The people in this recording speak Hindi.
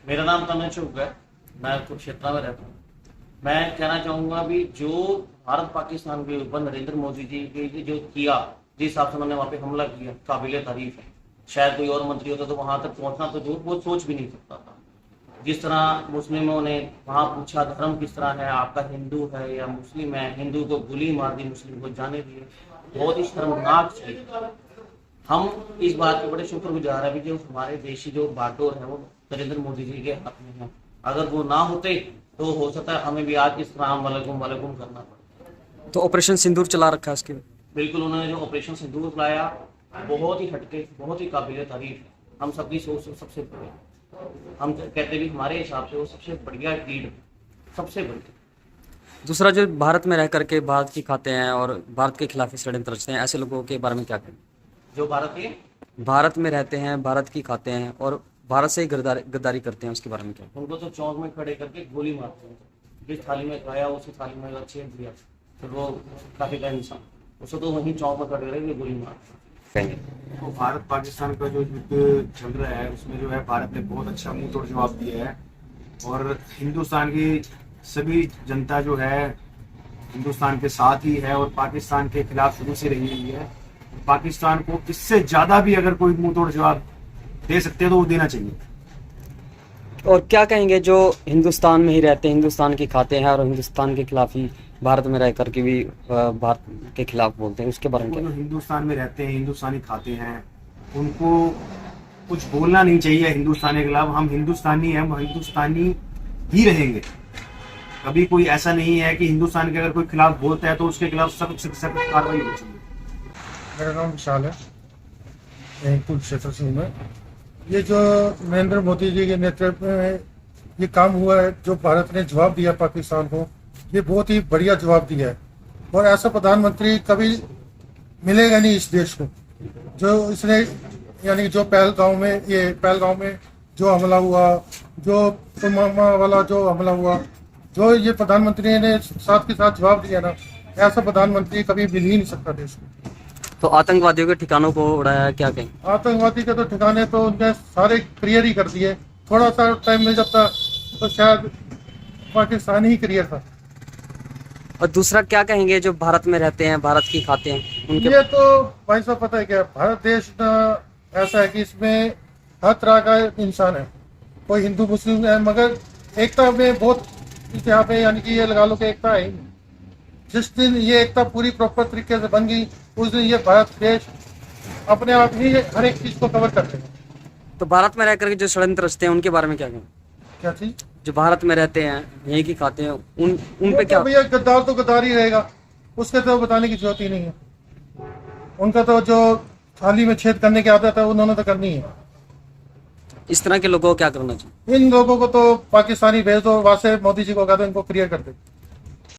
मेरा नाम तनय चौक है। मैं कुरुक्षेत्र में रहता हूँ। मैं कहना चाहूँगा भी जो भारत पाकिस्तान के ऊपर नरेंद्र मोदी जी के जो किया, जिस हिसाब से उन्होंने वहाँ पे हमला किया, काबिल तारीफ है। शायद कोई और मंत्री होता तो वहाँ तक पहुँचना तो दूर वो सोच भी नहीं सकता था। जिस तरह मुस्लिमों ने वहाँ पूछा धर्म किस तरह है, आपका हिंदू है या मुस्लिम है, हिंदू को गोली मार दी, मुस्लिम को जाने दिए, बहुत ही शर्मनाक चीज। हम इस बात के बड़े शुक्रगुजार हैं कि जो हमारे देश की जो बागडोर है वो नरेंद्र मोदी जी के हाथ में है। अगर वो ना होते तो हो सकता है हमें भी आज इस तरह वालेकुम वालेकुम करना पड़ता। तो ऑपरेशन सिंदूर चला रखा है उसके। बिल्कुल, उन्होंने जो ऑपरेशन सिंदूर चलाया बहुत ही हटके, बहुत ही काबिल तारीफ है। हम सबकी सोच से सबसे बड़े, हम कहते भी हमारे हिसाब से वो सबसे बढ़िया लीड, सबसे बढ़िया। दूसरा, जो भारत में रह करके भारत की खाते हैं और भारत के खिलाफ षड्यंत्र रचते हैं, ऐसे लोगों के बारे में क्या कहें? जो भारत में रहते हैं, भारत की खाते हैं और भारत से ही गद्दारी करते हैं, उसके बारे में क्या? उनको तो चौक में खड़े करके गोली मारते हैं। जिस थाली में खाया उसी थाली में अच्छे दिया, फिर वो काफी का इंसान उसे तो वहीं चौक में खड़े रहे गोली मारते हैं। तो भारत पाकिस्तान का जो युद्ध चल रहा है उसमें जो है भारत ने बहुत अच्छा मुंह तोड़ जवाब दिया है। और हिंदुस्तान की सभी जनता जो है हिंदुस्तान के साथ ही है और पाकिस्तान के खिलाफ शुरू से रही हुई है। पाकिस्तान को इससे ज्यादा भी अगर कोई मुंह तोड़ जवाब दे सकते हैं तो वो देना चाहिए। और क्या कहेंगे जो हिंदुस्तान में ही रहते हैं, हिंदुस्तान की खाते हैं और हिंदुस्तान के खिलाफ ही भारत में रह करके भी भारत के खिलाफ बोलते हैं, उसके बारे में क्या? जो हिंदुस्तान में रहते हैं, हिंदुस्तानी खाते हैं, उनको कुछ बोलना नहीं चाहिए हिंदुस्तान के खिलाफ। हम हिंदुस्तानी हैं, हम हिंदुस्तानी ही रहेंगे। कभी कोई ऐसा नहीं है कि हिंदुस्तान के अगर कोई खिलाफ बोलता है तो उसके खिलाफ सख्त से सख्त कार्रवाई होनी चाहिए। मेरा नाम विशाल है, मैं कुरुक्षेत्र से हूँ। मैं ये जो नरेंद्र मोदी जी के नेतृत्व में ये काम हुआ है, जो भारत ने जवाब दिया पाकिस्तान को, ये बहुत ही बढ़िया जवाब दिया है। और ऐसा प्रधानमंत्री कभी मिलेगा नहीं इस देश को, जो इसने यानी जो पहलगांव में जो हमला हुआ, जो पुलवामा वाला जो हमला हुआ, जो ये प्रधानमंत्री ने साथ के साथ जवाब दिया ना, ऐसा प्रधानमंत्री कभी मिल ही नहीं सकता देश को। तो आतंकवादियों के ठिकानों को उड़ाया है, क्या कहें? आतंकवादी के तो ठिकाने तो उनके सारे क्लियर ही कर दिए। थोड़ा सा टाइम मिल जाता तो शायद पाकिस्तान ही क्लियर था। और दूसरा, क्या कहेंगे जो भारत में रहते हैं, भारत की खाते हैं, उनके? ये तो भाई साहब पता है क्या, भारत देश ऐसा है कि इसमें हर तरह का इंसान है, कोई हिंदू मुस्लिम है, मगर एकता में बहुत यहाँ पे यानी कि ये लगा लो कि एकता है ही नहीं। जिस दिन ये एकता पूरी प्रॉपर तरीके से बन गई उस दिन ये भारत देश अपने आप ही हर एक चीज को कवर कर लेगा। तो भारत में रह करके जो षड्यंत्र रचते हैं उनके बारे में क्या कहें? क्या चीज? जो भारत में रहते हैं, यहीं की खाते हैं, उन पे क्या? भैया गद्दार तो गद्दार ही रहेगा, उसके तो बताने की जरूरत ही नहीं है। उनका तो जो थाली में छेद करने की आदत है उन्होंने तो करनी है। इस तरह के लोगों को क्या करना चाहिए? इन लोगों को तो पाकिस्तानी भेज दो, वहां से मोदी जी को कहा दो इनको क्लियर कर दे।